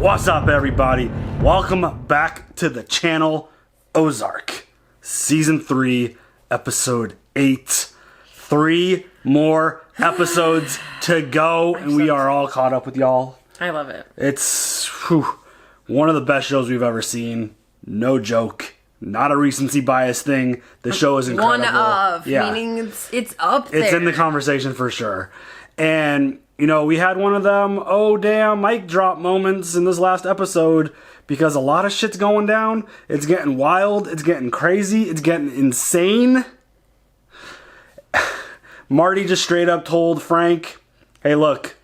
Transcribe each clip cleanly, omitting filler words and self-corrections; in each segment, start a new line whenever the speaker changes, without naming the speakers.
What's up, everybody? Welcome back to the channel, Ozark. Season 3, Episode 8. 3 more episodes to go, and we are all caught up with y'all.
I love it.
It's one of the best shows we've ever seen. No joke. Not a recency bias thing. The show is incredible.
One of. Yeah. Meaning it's up there.
It's in the conversation for sure. And, you know, we had one of them, oh damn, mic drop moments in this last episode because a lot of shit's going down. It's getting wild. It's getting crazy. It's getting insane. Marty just straight up told Frank, hey, look,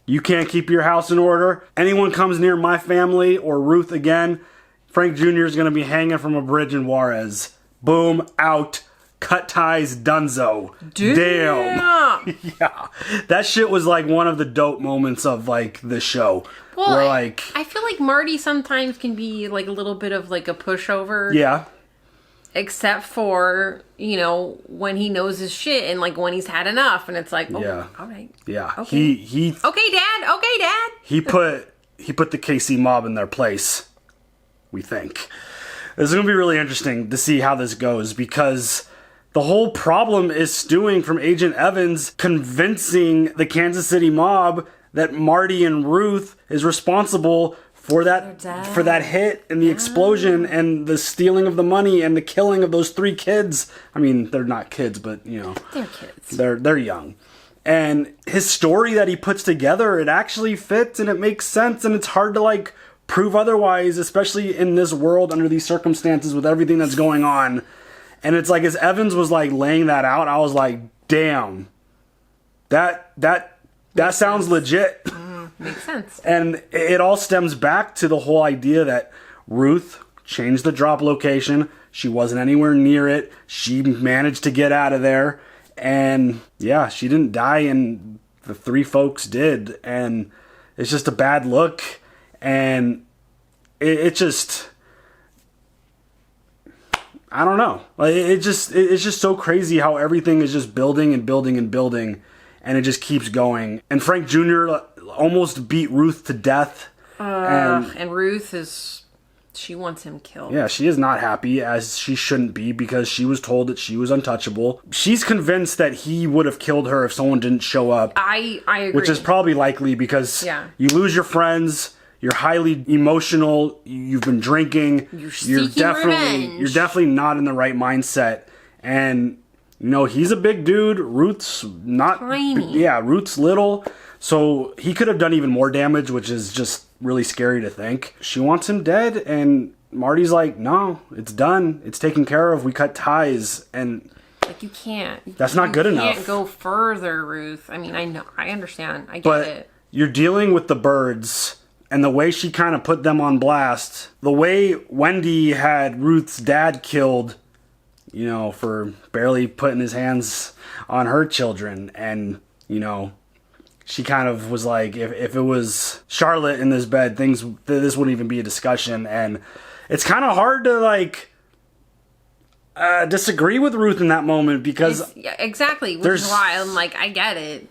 you can't keep your house in order. Anyone comes near my family or Ruth again, Frank Jr. is going to be hanging from a bridge in Juarez. Boom, out. Cut ties, dunzo. Damn. Yeah. That shit was like one of the dope moments of like the show.
Well, where, like, I feel like Marty sometimes can be like a little bit of like a pushover.
Yeah.
Except for, you know, when he knows his shit and like when he's had enough and it's like, oh, yeah. All right.
Yeah.
Okay.
He
Okay, Dad. Okay, Dad.
He put the KC mob in their place. We think. This is going to be really interesting to see how this goes because the whole problem is stewing from Agent Evans convincing the Kansas City mob that Marty and Ruth is responsible for that hit and the explosion and the stealing of the money and the killing of those 3 kids. I mean, they're not kids, but you know,
they're kids.
They're young. And his story that he puts together, it actually fits and it makes sense and it's hard to like prove otherwise, especially in this world under these circumstances with everything that's going on. And it's like as Evans was like laying that out, I was like, damn, that sounds legit.
Makes sense.
And it all stems back to the whole idea that Ruth changed the drop location. She wasn't anywhere near it. She managed to get out of there. And yeah, she didn't die and the 3 folks did. And it's just a bad look. And it just, I don't know. Like it's just so crazy how everything is just building and building and building, and it just keeps going. And Frank Jr. almost beat Ruth to death.
And Ruth she wants him killed.
Yeah, she is not happy, as she shouldn't be, because she was told that she was untouchable. She's convinced that he would have killed her if someone didn't show up.
I agree.
Which is probably likely because you lose your friends. You're highly emotional. You've been drinking. You're definitely not in the right mindset. And you know he's a big dude. Ruth's not
tiny.
Yeah, Ruth's little. So he could have done even more damage, which is just really scary to think. She wants him dead, and Marty's like, "No, it's done. It's taken care of. We cut ties." And
like you can't.
That's not good enough.
You can't go further, Ruth. I mean, I know, I understand, I get it.
You're dealing with the Byrdes. And the way she kind of put them on blast, the way Wendy had Ruth's dad killed, you know, for barely putting his hands on her children. And, you know, she kind of was like, if it was Charlotte in this bed, this wouldn't even be a discussion. And it's kind of hard to, like, disagree with Ruth in that moment because...
Yeah, exactly. Which is why I'm like, I get it.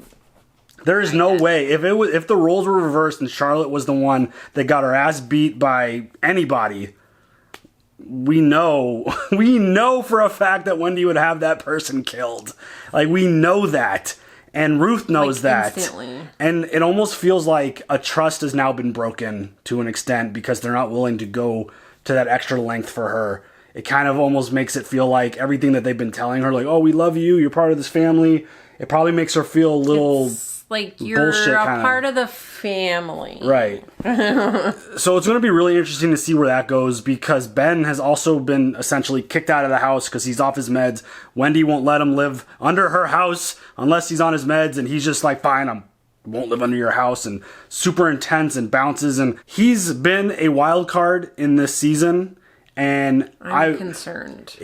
There is no way if the roles were reversed and Charlotte was the one that got her ass beat by anybody, we know for a fact that Wendy would have that person killed. Like we know that, and Ruth knows that. Instantly. And it almost feels like a trust has now been broken to an extent because they're not willing to go to that extra length for her. It kind of almost makes it feel like everything that they've been telling her, like, "Oh, we love you. You're part of this family." It probably makes her feel a little.
Like you're a part of the family.
Right. So it's going to be really interesting to see where that goes because Ben has also been essentially kicked out of the house because he's off his meds. Wendy won't let him live under her house unless he's on his meds, and he's just like, fine, I won't live under your house, and super intense and bounces. And he's been a wild card in this season, and
I'm concerned.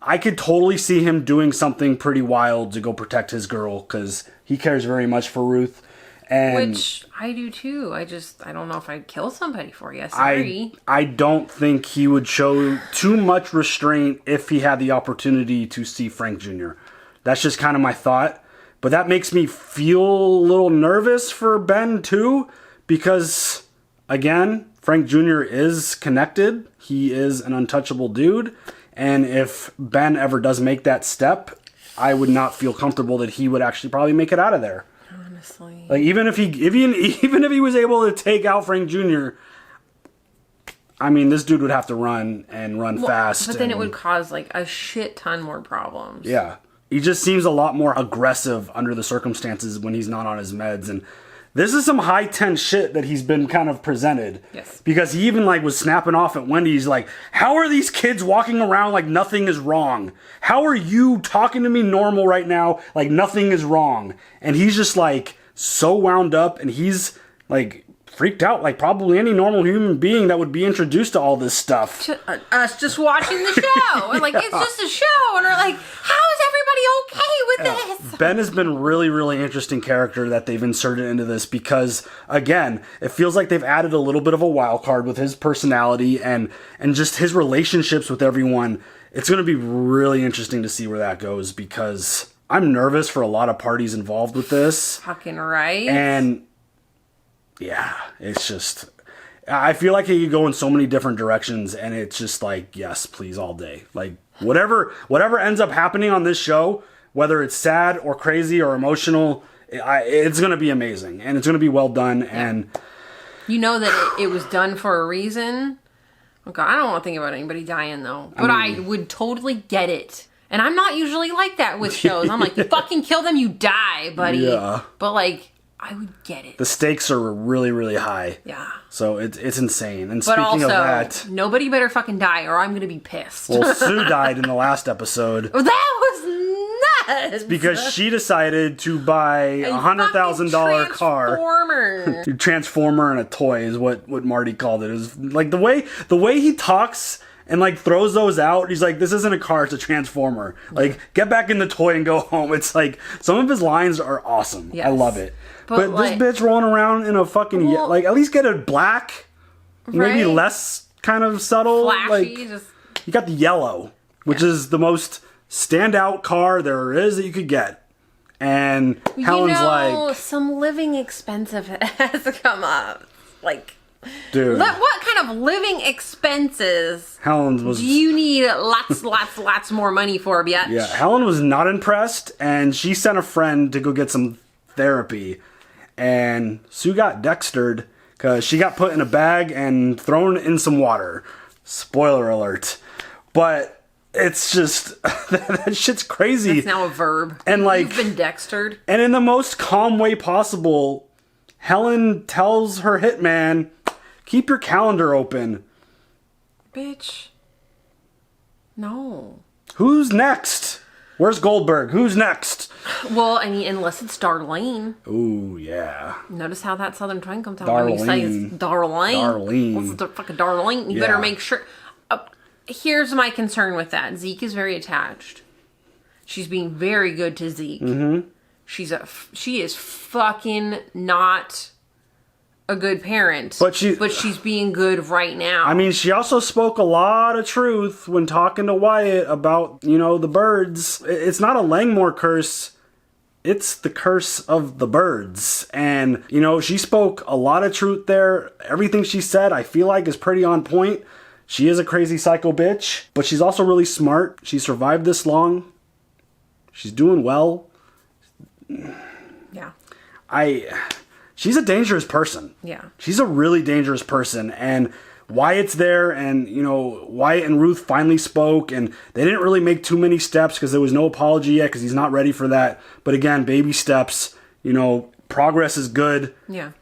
I could totally see him doing something pretty wild to go protect his girl because he cares very much for Ruth. And
which I do too. I don't know if I'd kill somebody for you. Sorry.
I don't think he would show too much restraint if he had the opportunity to see Frank Jr. That's just kind of my thought. But that makes me feel a little nervous for Ben too, because again, Frank Jr. is connected. He is an untouchable dude. And if Ben ever does make that step, I would not feel comfortable that he would actually probably make it out of there.
Honestly.
Like, even if he was able to take out Frank Jr., I mean, this dude would have to run fast.
But then it would cause, like, a shit ton more problems.
Yeah. He just seems a lot more aggressive under the circumstances when he's not on his meds. And this is some high tense shit that he's been kind of presented.
Yes.
Because he even, like, was snapping off at Wendy. He's like, how are these kids walking around like nothing is wrong? How are you talking to me normal right now like nothing is wrong? And he's just, like, so wound up, and he's, like, freaked out like probably any normal human being that would be introduced to all this stuff.
Us just watching the show. And, like, it's just a show. And we're like, how is everybody okay with this?
Ben has been really, really interesting character that they've inserted into this because, again, it feels like they've added a little bit of a wild card with his personality and just his relationships with everyone. It's going to be really interesting to see where that goes because I'm nervous for a lot of parties involved with this.
Fucking right.
And yeah, it's just, I feel like it could go in so many different directions, and it's just like, yes, please, all day. Like, whatever ends up happening on this show, whether it's sad or crazy or emotional, it's going to be amazing, and it's going to be well done, and...
You know that it was done for a reason. Okay, I don't want to think about anybody dying, though. But I would totally get it. And I'm not usually like that with shows. I'm like, you fucking kill them, you die, buddy.
Yeah.
But, like... I would get it.
The stakes are really, really high.
Yeah.
So it's insane. And
but
speaking
also,
of that...
nobody better fucking die or I'm going to be pissed.
Well, Sue died in the last episode.
That was nuts!
Because she decided to buy a $100,000 car. Transformer and a toy is what Marty called it. It was like the way he talks... And, like, throws those out. He's like, this isn't a car, it's a transformer. Like, get back in the toy and go home. It's like, some of his lines are awesome. Yes. I love it. But like, this bitch rolling around in a fucking, like, at least get it black. Right? Maybe less kind of subtle.
Flashy.
Like, you got the yellow, which is the most standout car there is that you could get. And Helen's like...
some living expensive has come up. Like...
Dude.
What kind of living expenses
do
you need lots more money for, bitch?
Yeah, Helen was not impressed, and she sent a friend to go get some therapy. And Sue got dextered because she got put in a bag and thrown in some water. Spoiler alert. But it's just, that shit's crazy.
It's now a verb.
And like,
you've been dextered.
And in the most calm way possible, Helen tells her hitman, keep your calendar open.
Bitch. No.
Who's next? Where's Goldberg? Who's next?
Well, I mean, unless it's Darlene.
Ooh, yeah.
Notice how that southern twang comes out
Darlene.
when you say it's Darlene.
Darlene.
What's the fucking Darlene? You better make sure. Here's my concern with that. Zeke is very attached. She's being very good to Zeke. Mm-hmm. She is fucking not a good parent, but she's being good right now.
I mean, she also spoke a lot of truth when talking to Wyatt about, the Byrdes. It's not a Langmore curse. It's the curse of the Byrdes. And, she spoke a lot of truth there. Everything she said, I feel like, is pretty on point. She is a crazy psycho bitch, but she's also really smart. She survived this long. She's doing well.
Yeah.
She's a dangerous person.
Yeah.
She's a really dangerous person. And Wyatt's there, and, Wyatt and Ruth finally spoke, and they didn't really make too many steps because there was no apology yet because he's not ready for that. But again, baby steps, progress is good.
Yeah.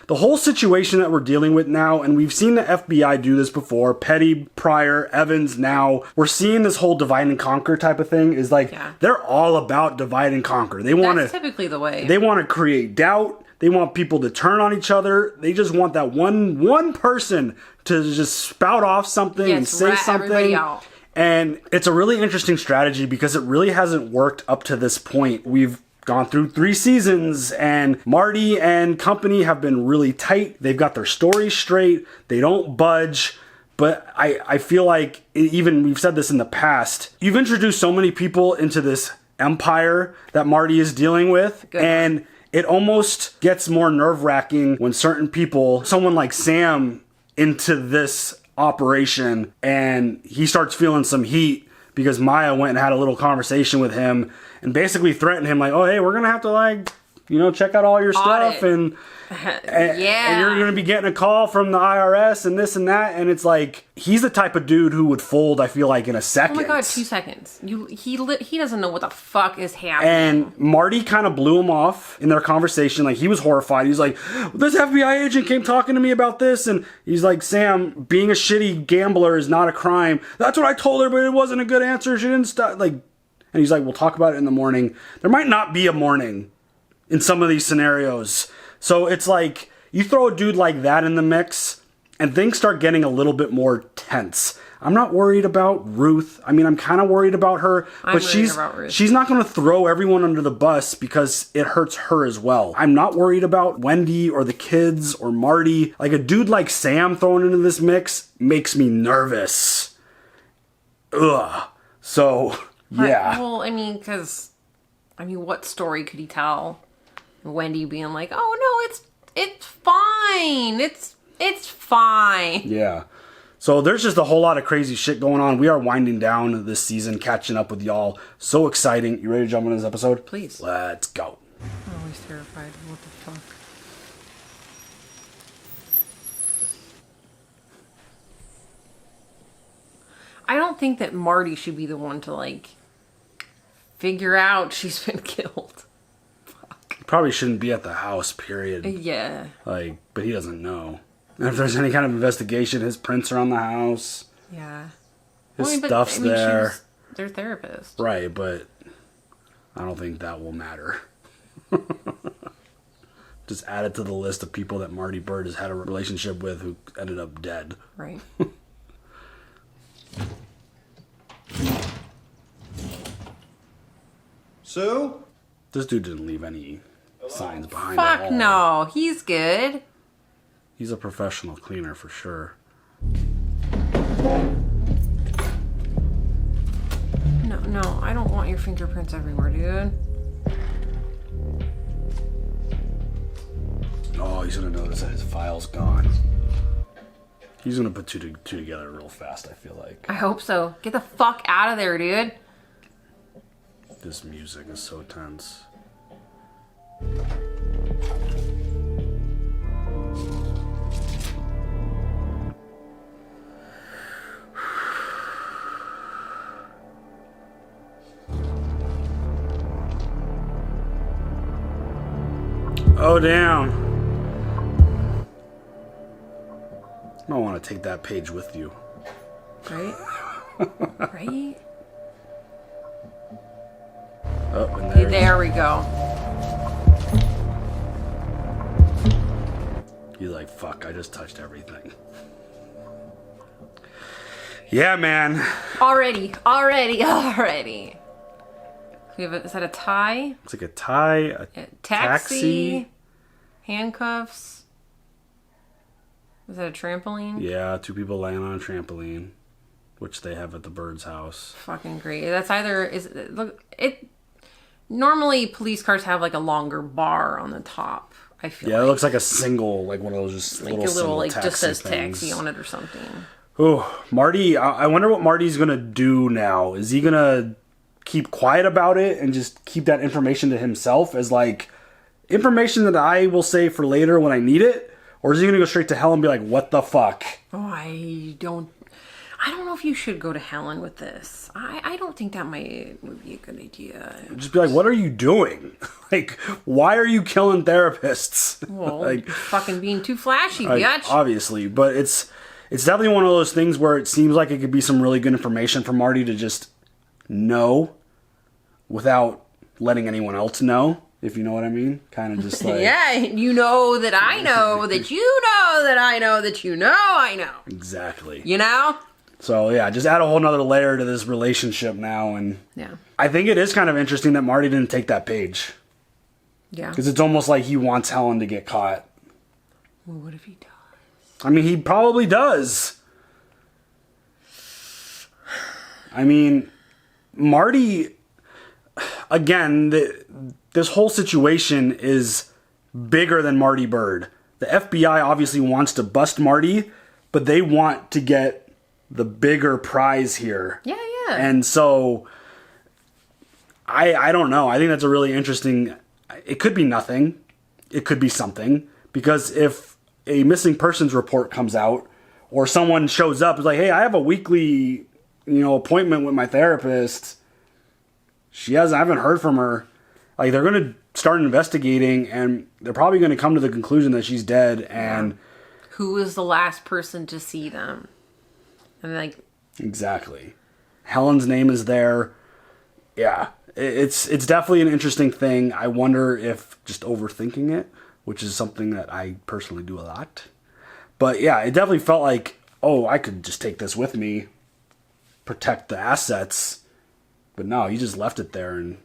The whole situation that we're dealing with now, and we've seen the FBI do this before, Petty, Pryor, Evans, now, we're seeing this whole divide and conquer type of thing, is like, they're all about divide and conquer. That's
typically the way.
They want to create doubt. They want people to turn on each other. They just want that one person to just spout off something and say something.
Out.
And it's a really interesting strategy because it really hasn't worked up to this point. We've gone through 3 seasons, and Marty and company have been really tight. They've got their stories straight. They don't budge. But I feel like, even we've said this in the past, you've introduced so many people into this empire that Marty is dealing with.
Good.
And it almost gets more nerve-wracking when certain people, someone like Sam, into this operation, and he starts feeling some heat because Maya went and had a little conversation with him and basically threatened him like, oh, hey, we're going to have to like, you know, check out all your stuff and you're going to be getting a call from the IRS and this and that. And it's like, he's the type of dude who would fold, I feel like, in a second.
Oh my God, 2 seconds. He doesn't know what the fuck is happening.
And Marty kind of blew him off in their conversation. Like, he was horrified. He's like, this FBI agent came talking to me about this. And he's like, Sam, being a shitty gambler is not a crime. That's what I told her, but it wasn't a good answer. She didn't stop. Like, and he's like, we'll talk about it in the morning. There might not be a morning in some of these scenarios. So it's like, you throw a dude like that in the mix, and things start getting a little bit more tense. I'm not worried about Ruth. I mean, I'm kind of worried about her, but she's not going to throw everyone under the bus because it hurts her as well. I'm not worried about Wendy or the kids or Marty. Like, a dude like Sam thrown into this mix makes me nervous. Ugh. So, yeah.
Well, I mean, what story could he tell? Wendy being like, oh no, it's fine. It's fine.
Yeah. So there's just a whole lot of crazy shit going on. We are winding down this season, catching up with y'all. So exciting. You ready to jump into this episode?
Please.
Let's go.
I'm always terrified. What the fuck? I don't think that Marty should be the one to, like, figure out she's been killed.
Probably shouldn't be at the house, period.
Yeah.
Like, but he doesn't know. And if there's any kind of investigation, his prints are on the house.
Yeah.
His stuff's there.
Their therapist.
Right, but I don't think that will matter. Just add it to the list of people that Marty Byrdes has had a relationship with who ended up dead.
Right.
Sue?
This dude didn't leave any signs behind at all.
Fuck no. He's good.
He's a professional cleaner for sure.
No, I don't want your fingerprints everywhere, dude.
Oh, he's gonna notice that his file's gone. He's gonna put two together real fast, I feel like.
I hope so. Get the fuck out of there, dude.
This music is so tense. Oh, damn. I might want to take that page with you.
Right? Right?
Oh, and
There we go.
He's like, fuck, I just touched everything. Yeah, man.
Already. Is that a tie?
It's like a tie, a taxi,
handcuffs. Is that a trampoline?
Yeah, 2 people laying on a trampoline, which they have at the Byrdes house.
Fucking great. That's either normally police cars have like a longer bar on the top. I feel.
Yeah, it looks like a single, like one of those just
like
little
a little like
taxi
just says
things.
taxi on it or something.
Oh, Marty! I wonder what Marty's gonna do now. Is he gonna keep quiet about it and just keep that information to himself as like information that I will say for later when I need it? Or is he going to go straight to hell and be like, what the fuck?
Oh, I don't know if you should go to Helen with this. I don't think that would be a good idea.
Just be like, what are you doing? Like, why are you killing therapists?
Well,
like,
fucking being too flashy, bitch.
Obviously, but it's definitely one of those things where it seems like it could be some really good information for Marty to just know without letting anyone else know. If you know what I mean. Kind of just like...
Yeah, you know that I know that you know that I know that you know I know.
Exactly.
You know?
So, yeah, just add a whole nother layer to this relationship now. And
yeah.
I think it is kind of interesting that Marty didn't take that page.
Yeah.
Because it's almost like he wants Helen to get caught.
Well, what if he does?
I mean, he probably does. I mean, Marty... Again, this whole situation is bigger than Marty Byrde. The FBI obviously wants to bust Marty, but they want to get the bigger prize here.
Yeah.
And so, I don't know. I think that's a really interesting... It could be nothing. It could be something. Because if a missing persons report comes out, or someone shows up, is like, hey, I have a weekly, appointment with my therapist. I haven't heard from her. Like, they're going to start investigating, and they're probably going to come to the conclusion that she's dead. And
who was the last person to see them? And like,
exactly. Helen's name is there. Yeah, it's definitely an interesting thing. I wonder if just overthinking it, which is something that I personally do a lot. But yeah, it definitely felt like, oh, I could just take this with me, protect the assets. But no, he just left it there and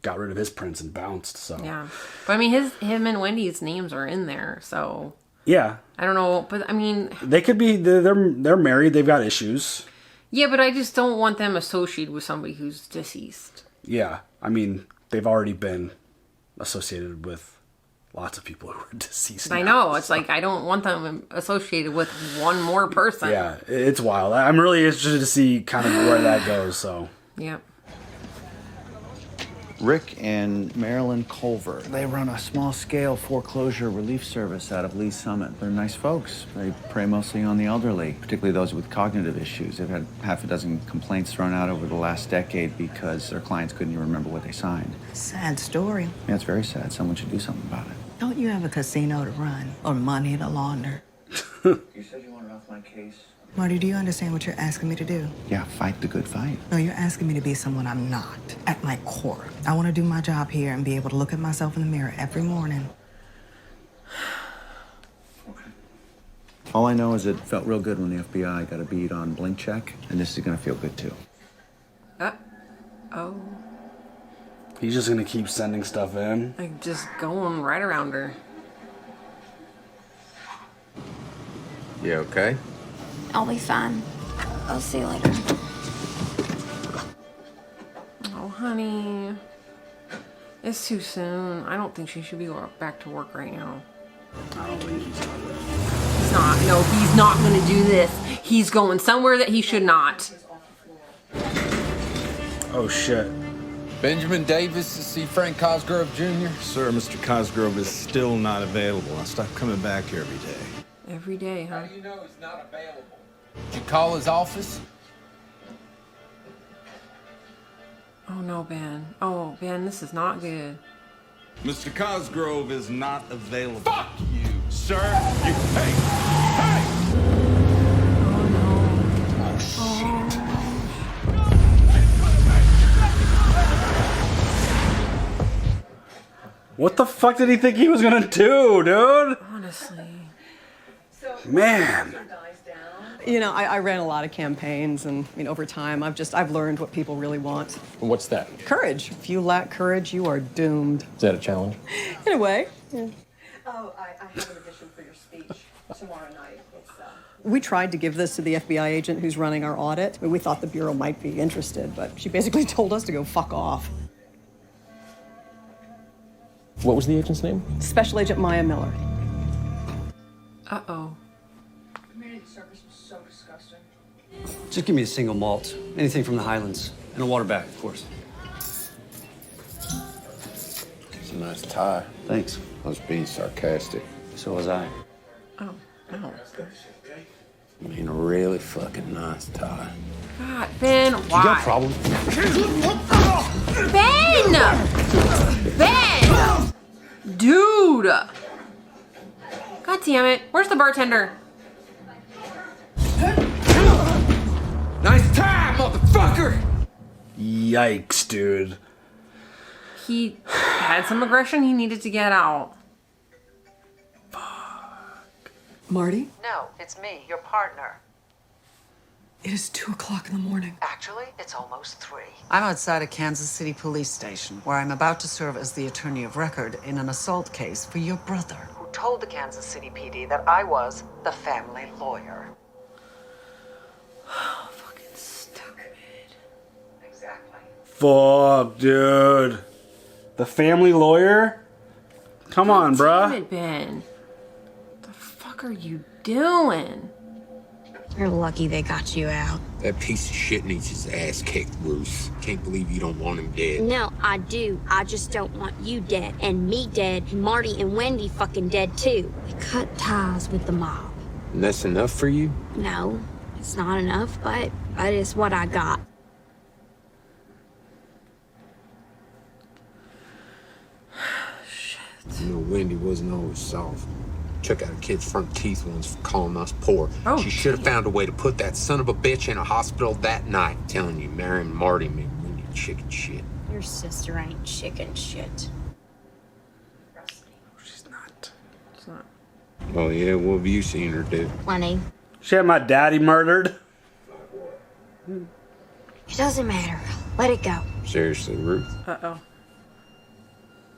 got rid of his prints and bounced. So
yeah, but I mean, him and Wendy's names are in there, so
yeah.
I don't know, but I mean,
they could be. They're married. They've got issues.
Yeah, but I just don't want them associated with somebody who's deceased.
Yeah, I mean, they've already been associated with lots of people who are deceased.
I know. It's like, I don't want them associated with one more person.
Yeah, it's wild. I'm really interested to see kind of where that goes. So
yeah.
Rick and Marilyn Culver. They run a small-scale foreclosure relief service out of Lee Summit. They're nice folks. They prey mostly on the elderly, particularly those with cognitive issues. They've had half a dozen complaints thrown out over the last decade because their clients couldn't even remember what they signed.
Sad story.
Yeah, it's very sad. Someone should do something about it.
Don't you have a casino to run or money to launder?
You said you wanted off my case.
Marty, do you understand what you're asking me to do?
Yeah, fight the good fight.
No, you're asking me to be someone I'm not, at my core. I want to do my job here and be able to look at myself in the mirror every morning.
Okay. All I know is it felt real good when the FBI got a bead on Blink Check, and this is gonna feel good too.
Oh.
he's just gonna keep sending stuff in.
Like, just going right around her.
You okay?
I'll be fine. I'll see you later.
Oh, honey. It's too soon. I don't think she should be going back to work right now.
I don't think he's done it.
He's not. No, he's not going to do this. He's going somewhere that he should not.
Oh shit.
Benjamin Davis to see Frank Cosgrove Jr.?
Sir, Mr. Cosgrove is still not available. I stop coming back here every day.
Every day, huh?
How do you know he's not available? Did you call his office?
Oh no, Ben. Oh, Ben, this is not good.
Mr. Cosgrove is not available.
Fuck you!
Sir, you... Hey! Hey!
Oh no.
Oh, shit.
What the fuck did he think he was gonna do, dude?
Honestly.
Man.
You know, I ran a lot of campaigns, and over time, I've learned what people really want.
What's that?
Courage. If you lack courage, you are doomed.
Is that a challenge?
In a way. Yeah.
Oh, I have an audition for your speech tomorrow night.
We tried to give this to the FBI agent who's running our audit. We thought the Bureau might be interested, but she basically told us to go fuck off.
What was the agent's name?
Special Agent Maya Miller.
Uh-oh.
Just give me a single malt. Anything from the Highlands. And a water back, of course.
It's a nice tie.
Thanks.
I was being sarcastic.
So was I.
Oh, no.
I mean, a really fucking nice tie.
God, Ben, why?
You got a problem?
Ben! Ben! Dude! God damn it. Where's the bartender?
Nice tie, motherfucker!
Yikes, dude.
He had some aggression he needed to get out.
Marty?
No, it's me, your partner.
It is 2 o'clock in the morning.
Actually, it's almost 3. I'm outside a Kansas City police station where I'm about to serve as the attorney of record in an assault case for your brother, who told the Kansas City PD that I was the family lawyer.
Fucking stupid.
Exactly.
Fuck, dude. The family lawyer? Come on, bruh.
Damn it, Ben. What the fuck are you doing?
You're lucky they got you out.
That piece of shit needs his ass kicked, Ruth. Can't believe you don't want him dead.
No, I do. I just don't want you dead, and me dead, and Marty and Wendy fucking dead too. We cut ties with the mob.
And that's enough for you?
No, it's not enough, but it's what I got.
You know, Wendy wasn't always soft. Took out a kid's front teeth once for calling us poor.
Oh,
she should have found a way to put that son of a bitch in a hospital that night. I'm telling you, marrying Marty made Wendy chicken shit.
Your sister ain't chicken shit.
She's not.
It's not.
Oh yeah, what have you seen her do?
Plenty.
She had my daddy murdered.
It doesn't matter. Let it go.
Seriously, Ruth?
Uh-oh.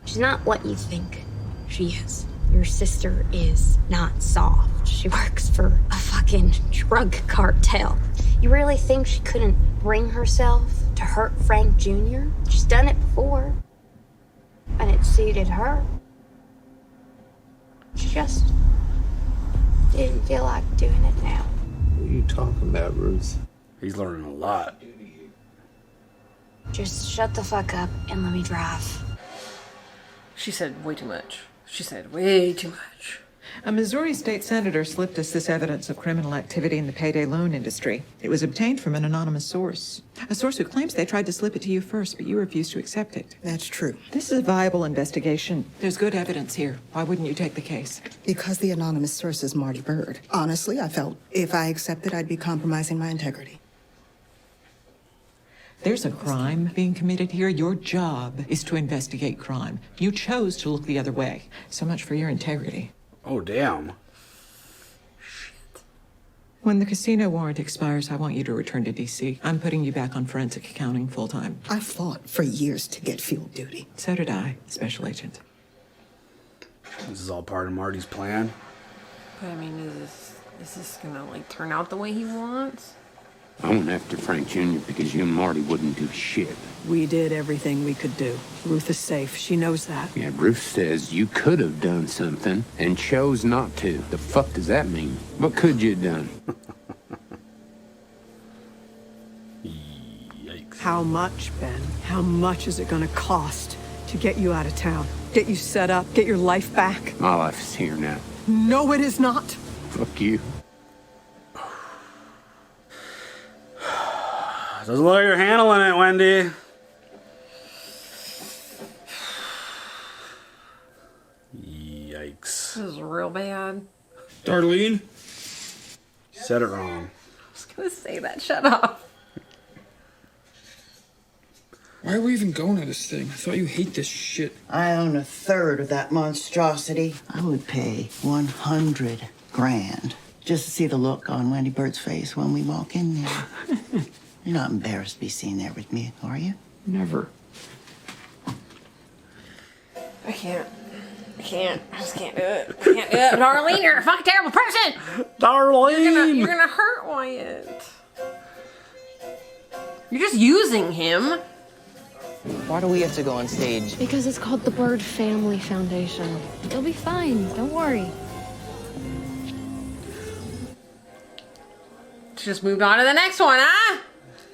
She's not what you think she is. Your sister is not soft. She works for a fucking drug cartel. You really think she couldn't bring herself to hurt Frank Jr.? She's done it before. And it suited her. She just didn't feel like doing it now.
What are you talking about, Ruth?
He's learning a lot.
Just shut the fuck up and let me drive.
She said way too much. She said way too much.
A Missouri state senator slipped us this evidence of criminal activity in the payday loan industry. It was obtained from an anonymous source. A source who claims they tried to slip it to you first, but you refused to accept it.
That's true.
This is a viable investigation. There's good evidence here. Why wouldn't you take the case?
Because the anonymous source is Marty Byrde. Honestly, I felt if I accepted, I'd be compromising my integrity.
There's a crime being committed here. Your job is to investigate crime. You chose to look the other way. So much for your integrity.
Oh, damn.
When the casino warrant expires, I want you to return to D.C. I'm putting you back on forensic accounting full-time.
I fought for years to get field duty.
So did I, Special Agent.
This is all part of Marty's plan.
But I mean, is this gonna like turn out the way he wants?
I went after Frank Jr. because you and Marty wouldn't do shit.
We did everything we could do. Ruth is safe. She knows that.
Yeah, Ruth says you could have done something and chose not to. The fuck does that mean? What could you have done?
Yikes.
How much, Ben? How much is it going to cost to get you out of town? Get you set up? Get your life back?
My life is here now.
No, it is not.
Fuck you.
Doesn't look like you're handling it, Wendy. Yikes.
This is real bad.
Darlene?
Said it wrong.
I was gonna say that. Shut up.
Why are we even going to this thing? I thought you hate this shit.
I own a third of that monstrosity. I would pay 100 grand just to see the look on Wendy Byrde's face when we walk in there. You're not embarrassed to be seen there with me, are you?
Never.
I can't. I just can't do it. I can't do it. Darlene, you're a fucking terrible person.
Darlene.
You're gonna hurt Wyatt. You're just using him.
Why do we have to go on stage?
Because it's called the Byrde Family Foundation. You'll be fine. Don't worry.
Just moved on to the next one, huh?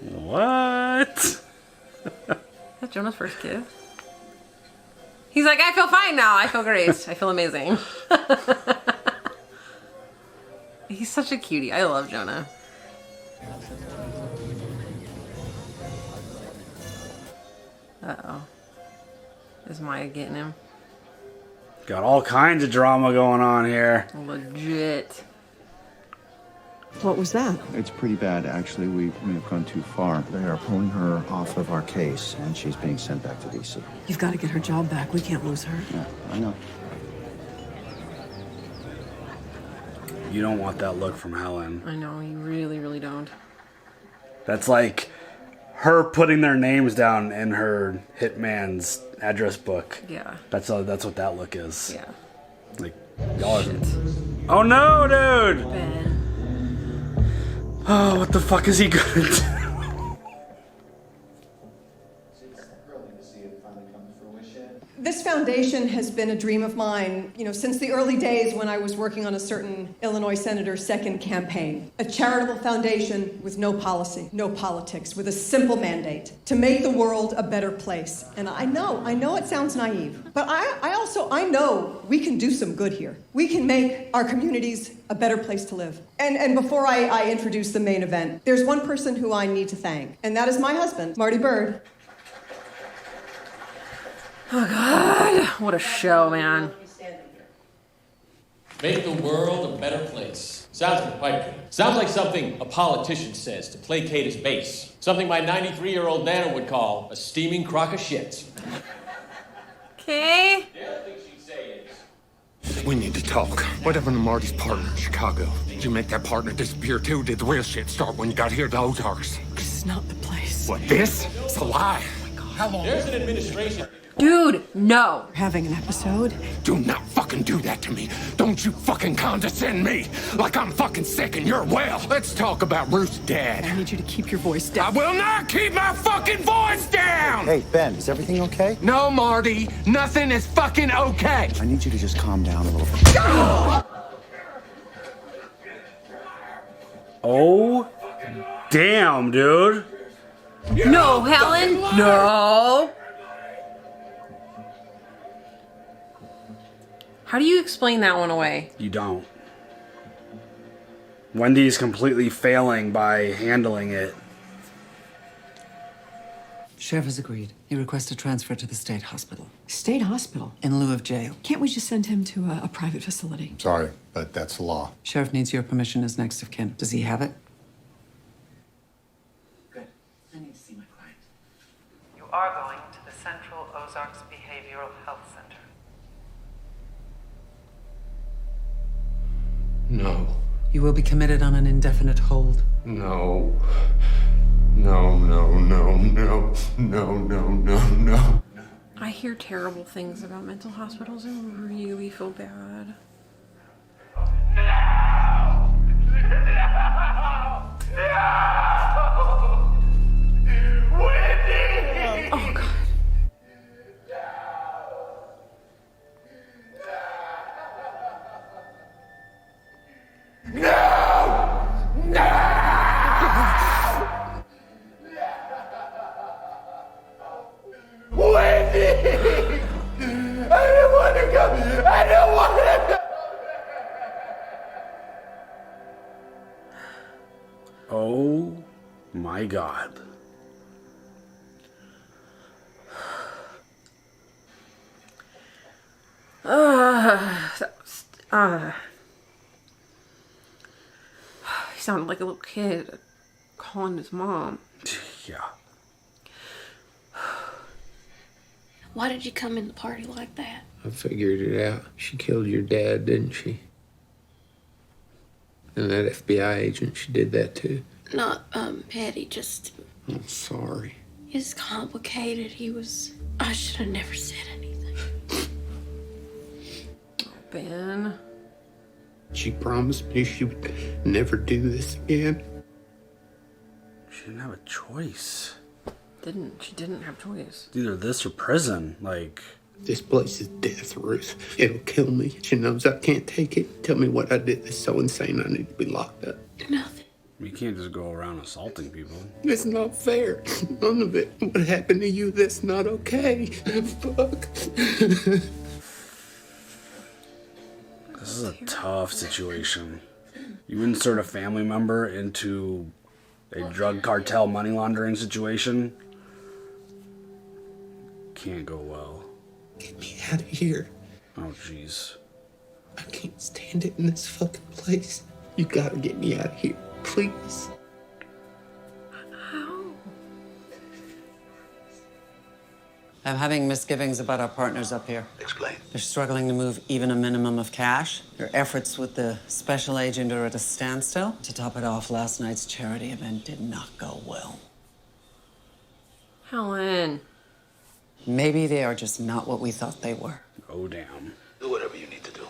What?
That's Jonah's first kiss. He's like, I feel fine now. I feel great. I feel amazing. He's such a cutie. I love Jonah. Uh-oh. Is Maya getting him?
Got all kinds of drama going on here.
Legit.
What was that?
It's pretty bad, actually. We may have gone too far. They are pulling her off of our case, and she's being sent back to D.C.
You've got to get her job back. We can't lose her.
Yeah, I know.
You don't want that look from Helen.
I know, you really, really don't.
That's like her putting their names down in her hitman's address book.
Yeah.
That's what that look is.
Yeah.
Like, y'all are... Oh no, dude!
Ben.
Oh, what the fuck is he gonna do?
This foundation has been a dream of mine, since the early days when I was working on a certain Illinois senator's second campaign. A charitable foundation with no policy, no politics, with a simple mandate: to make the world a better place. And I know it sounds naive, but I know we can do some good here. We can make our communities a better place to live. And before I introduce the main event, there's one person who I need to thank, and that is my husband, Marty Byrde.
Oh, God. What a show, man.
Make the world a better place. Sounds quite good. Sounds like something a politician says to placate his base. Something my 93-year-old Nana would call a steaming crock of shit.
Okay.
The other thing she'd say is...
We need to talk. What happened to Marty's partner in Chicago? Did you make that partner disappear too? Did the real shit start when you got here to Ozarks?
This is not the place.
What, this? It's a lie.
Oh my God.
How long?
There's an administration...
Dude, no.
We're having an episode.
Do not fucking do that to me. Don't you fucking condescend me like I'm fucking sick and you're well. Let's talk about Ruth's dad.
I need you to keep your voice down.
I will not keep my fucking voice down!
Hey, Ben, is everything okay?
No, Marty. Nothing is fucking okay.
I need you to just calm down a little bit.
Oh, damn, dude.
No, Helen. No. How do you explain that one away?
You don't. Wendy's completely failing by handling it.
Sheriff has agreed. He requested transfer to the state hospital.
State hospital?
In lieu of jail.
Can't we just send him to a private facility?
Sorry, but that's the law.
Sheriff needs your permission as next of kin. Does he have it? Good. I need to see my client.
You are going to the Central Ozarks Behavioral Health Center.
No.
You will be committed on an indefinite hold.
No. No, no, no, no, no, no, no, no.
I hear terrible things about mental hospitals and really feel bad.
Wendy!
Oh, God.
No! No! Wendy! I don't want to go! I don't want to go!
Oh my God.
He sounded like a little kid calling his mom.
Yeah.
Why did you come in the party like that?
I figured it out. She killed your dad, didn't she? And that FBI agent, she did that too.
Not, petty, just...
I'm sorry.
It's complicated. I should have never said anything.
Oh, Ben.
She promised me she would never do this again.
She didn't have a choice.
She didn't have choice.
It's either this or prison. Like,
this place is death, Ruth. It'll kill me. She knows I can't take it. Tell me what I did that's so insane I need to be locked up.
Nothing.
you can't just go around assaulting people.
It's not fair. None of it. What happened to you, that's not okay. Fuck.
This is a tough situation. You insert a family member into a drug cartel money laundering situation. Can't go well.
Get me out of here.
Oh, jeez.
I can't stand it in this fucking place. You gotta get me out of here, please.
How?
I'm having misgivings about our partners up here.
Explain.
They're struggling to move even a minimum of cash. Their efforts with the special agent are at a standstill. To top it off, last night's charity event did not go well.
Helen.
Maybe they are just not what we thought they were.
Oh, damn.
Do whatever you need to do.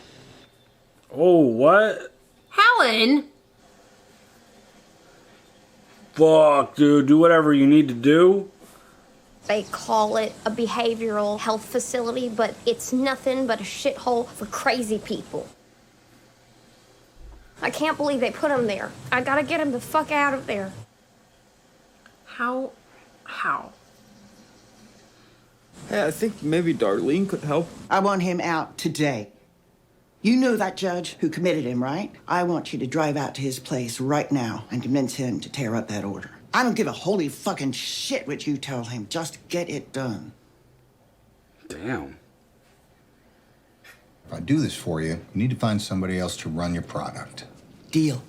Oh, what?
Helen!
Fuck, dude. Do whatever you need to do.
They call it a behavioral health facility, but it's nothing but a shithole for crazy people. I can't believe they put him there. I gotta get him the fuck out of there.
How?
Hey, I think maybe Darlene could help.
I want him out today. You know that judge who committed him, right? I want you to drive out to his place right now and convince him to tear up that order. I don't give a holy fucking shit what you tell him. Just get it done.
Damn.
If I do this for you, you need to find somebody else to run your product.
Deal.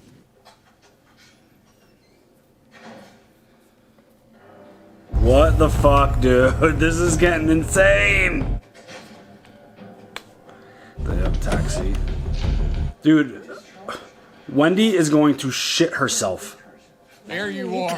What the fuck, dude? This is getting insane. They have a taxi. Dude, Wendy is going to shit herself.
There you are.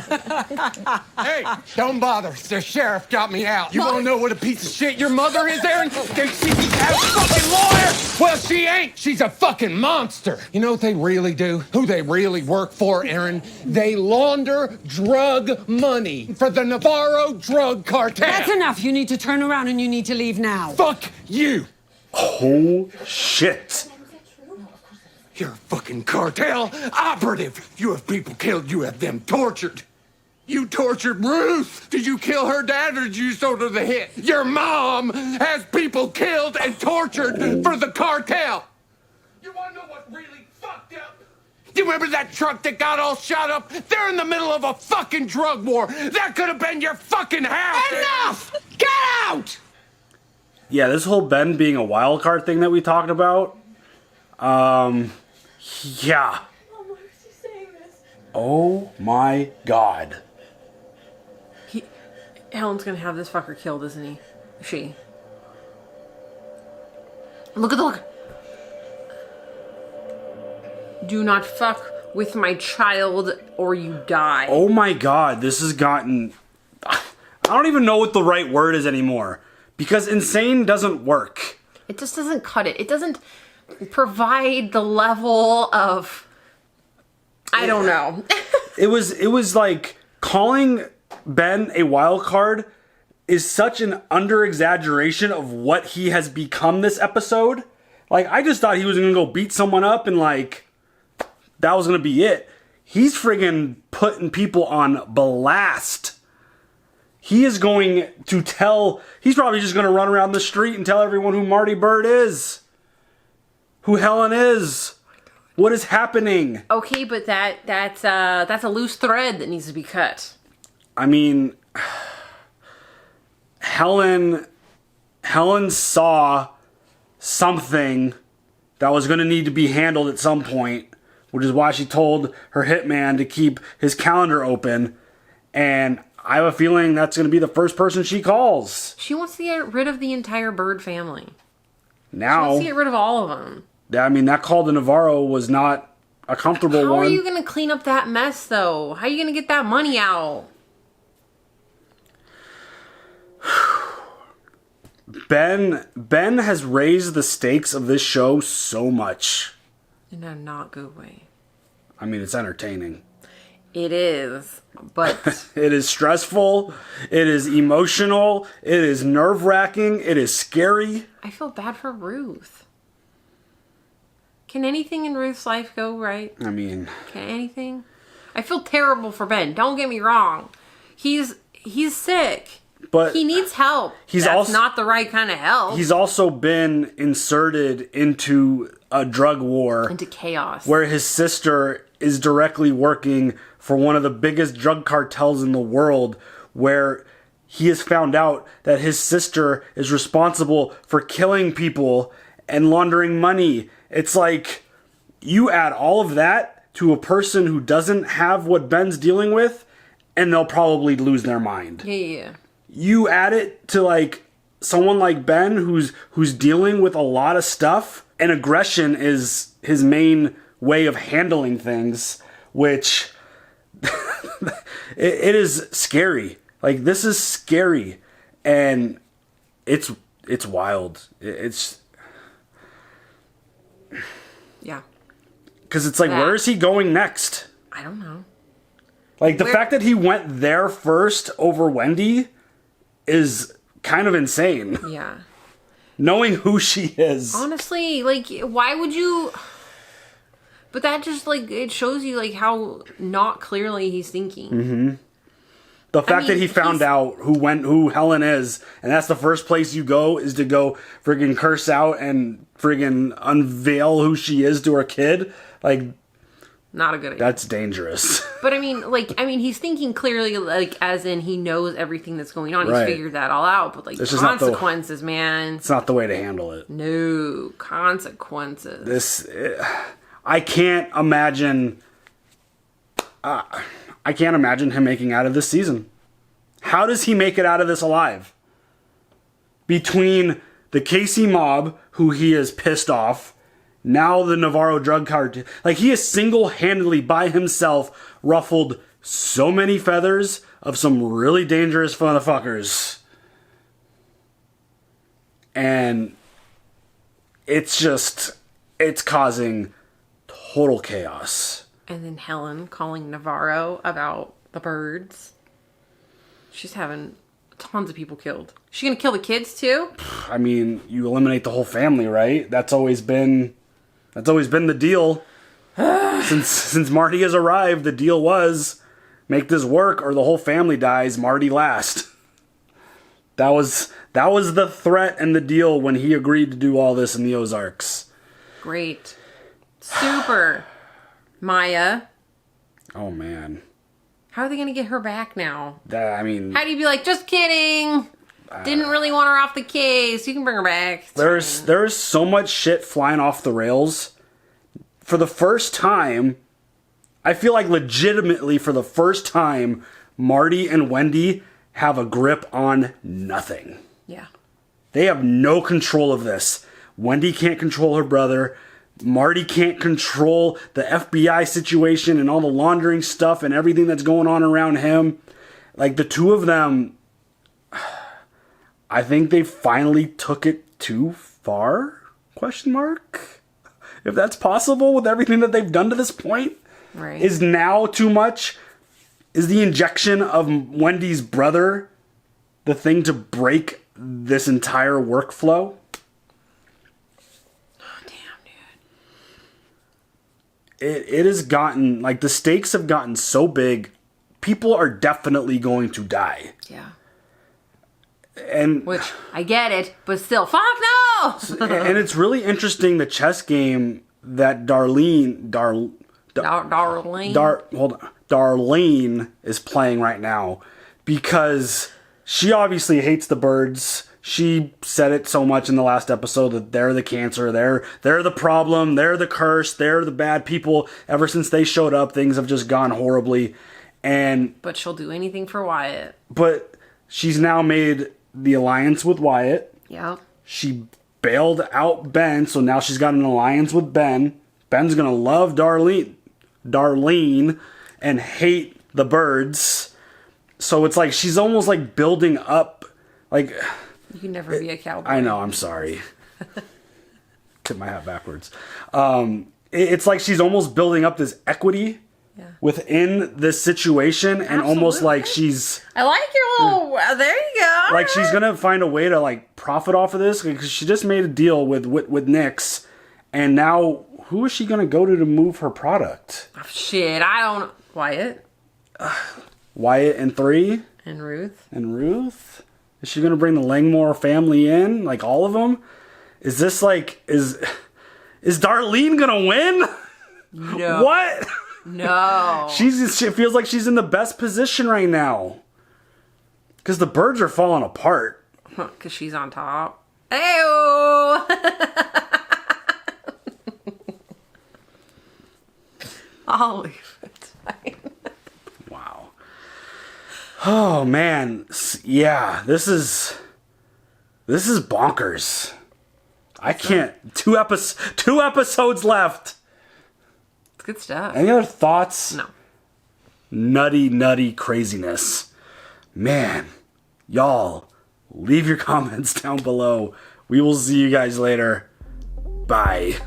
Hey, don't bother. The sheriff got me out. You want to know what a piece of shit your mother is, Aaron? Think she's a fucking lawyer? Well, she ain't. She's a fucking monster. You know what they really do? Who they really work for, Aaron? They launder drug money for the Navarro drug cartel.
That's enough. You need to turn around and you need to leave now.
Fuck you.
Oh, shit.
You're a fucking cartel operative. You have people killed. You have them tortured. You tortured Ruth. Did you kill her dad or did you sold her the hit? Your mom has people killed and tortured for the cartel. You want to know what really fucked up? Do you remember that truck that got all shot up? They're in the middle of a fucking drug war. That could have been your fucking house. Enough! Get out!
Yeah, this whole Ben being a wild card thing that we talked about. Yeah. Oh my god.
Helen's gonna have this fucker killed, isn't he? She. Look at the look. Do not fuck with my child or you die.
Oh my god, this has gotten... I don't even know what the right word is anymore. Because insane doesn't work.
It just doesn't cut it. It doesn't provide the level of... I don't know.
It was like calling Ben a wild card is such an under-exaggeration of what he has become this episode. Like, I just thought he was going to go beat someone up and, like, that was going to be it. He's friggin' putting people on blast. He is going to tell... He's probably just going to run around the street and tell everyone who Marty Byrde is. Who Helen is. What is happening?
Okay, but that's a loose thread that needs to be cut.
I mean... Helen saw something that was going to need to be handled at some point, which is why she told her hitman to keep his calendar open, and I have a feeling that's going to be the first person she calls.
She wants to get rid of the entire Byrde family.
Now,
she wants to get rid of all of them.
I mean, that call to Navarro was not a comfortable one.
How are you going to clean up that mess, though? How are you going to get that money out?
Ben has raised the stakes of this show so much.
In a not good way.
I mean, it's entertaining.
It is, but...
It is stressful. It is emotional. It is nerve-wracking. It is scary.
I feel bad for Ruth. Can anything in Ruth's life go right?
I mean...
Can anything? I feel terrible for Ben. Don't get me wrong. He's sick.
But
he needs help. That's not the right kind of help.
He's also been inserted into a drug war.
Into chaos.
Where his sister is directly working for one of the biggest drug cartels in the world, where he has found out that his sister is responsible for killing people and laundering money. It's like, you add all of that to a person who doesn't have what Ben's dealing with, and they'll probably lose their mind.
Yeah.
You add it to like someone like Ben who's dealing with a lot of stuff, and aggression is his main way of handling things, which it is scary. Like, this is scary, and it's wild. It's
yeah.
Because it's like, where is he going next?
I don't know.
Like, the fact that he went there first over Wendy is kind of insane.
Yeah.
Knowing who she is.
Honestly, like, why would you... But that just, like, it shows you, like, how not clearly he's thinking.
Mm-hmm. The fact that he found out who Helen is, and that's the first place you go, is to go friggin' curse out and friggin' unveil who she is to her kid. Like,
not a good idea.
That's dangerous.
But I mean, he's thinking clearly, like, as in he knows everything that's going on.
Right.
He's figured that all out. But, like, consequences, man.
It's not the way to handle it.
No, consequences.
I can't imagine... I can't imagine him making out of this season. How does he make it out of this alive? Between the Casey mob, who he is pissed off, now the Navarro drug cartel. Like, he has single-handedly, by himself, ruffled so many feathers of some really dangerous motherfuckers. And it's causing total chaos.
And then Helen calling Navarro about the Byrdes. She's having tons of people killed. She gonna kill the kids too?
I mean, you eliminate the whole family, right? That's always been the deal. Since Marty has arrived, the deal was make this work or the whole family dies, Marty last. That was the threat and the deal when he agreed to do all this in the Ozarks.
Great. Super. Maya.
Oh, man.
How are they going to get her back now?
How do
you be like, just kidding. Didn't really want her off the case. You can bring her back.
There's so much shit flying off the rails. For the first time, I feel like legitimately for the first time, Marty and Wendy have a grip on nothing.
Yeah.
They have no control of this. Wendy can't control her brother. Marty can't control the FBI situation and all the laundering stuff and everything that's going on around him. Like, the two of them, I think they finally took it too far? Question mark? If that's possible with everything that they've done to this point.
Right.
Is now too much? Is the injection of Wendy's brother the thing to break this entire workflow? It has gotten, like, the stakes have gotten so big, people are definitely going to die.
Yeah.
And
which, I get it, but still, fuck no!
And it's really interesting, the chess game that Darlene is playing right now, because she obviously hates the Byrdes. She said it so much in the last episode that they're the cancer, they're the problem, they're the curse, they're the bad people. Ever since they showed up, things have just gone horribly.
But she'll do anything for Wyatt.
But she's now made the alliance with Wyatt.
Yeah.
She bailed out Ben, so now she's got an alliance with Ben. Ben's gonna love Darlene and hate the Byrdes. So it's like she's almost like building up, like...
You can never be a cowboy.
I know, I'm sorry. Tip my hat backwards. It's like she's almost building up this equity within this situation, and almost like she's...
I like your little... There you go.
Like, she's gonna find a way to, like, profit off of this, because she just made a deal with Nyx, and now who is she gonna go to move her product?
Oh, shit, I don't... Wyatt?
Wyatt and 3?
And Ruth?
Is she gonna bring the Langmore family in? Like, all of them? Is this like... Is Darlene gonna win?
No.
What?
No.
She feels like she's in the best position right now. Because the Byrdes are falling apart.
Because she's on top. Ew! I'll leave it.
Wow. Oh, man. Yeah, this is bonkers. I can't... Two episodes left.
It's good stuff.
Any other thoughts?
No.
Nutty craziness. Man, y'all, leave your comments down below. We will see you guys later. Bye.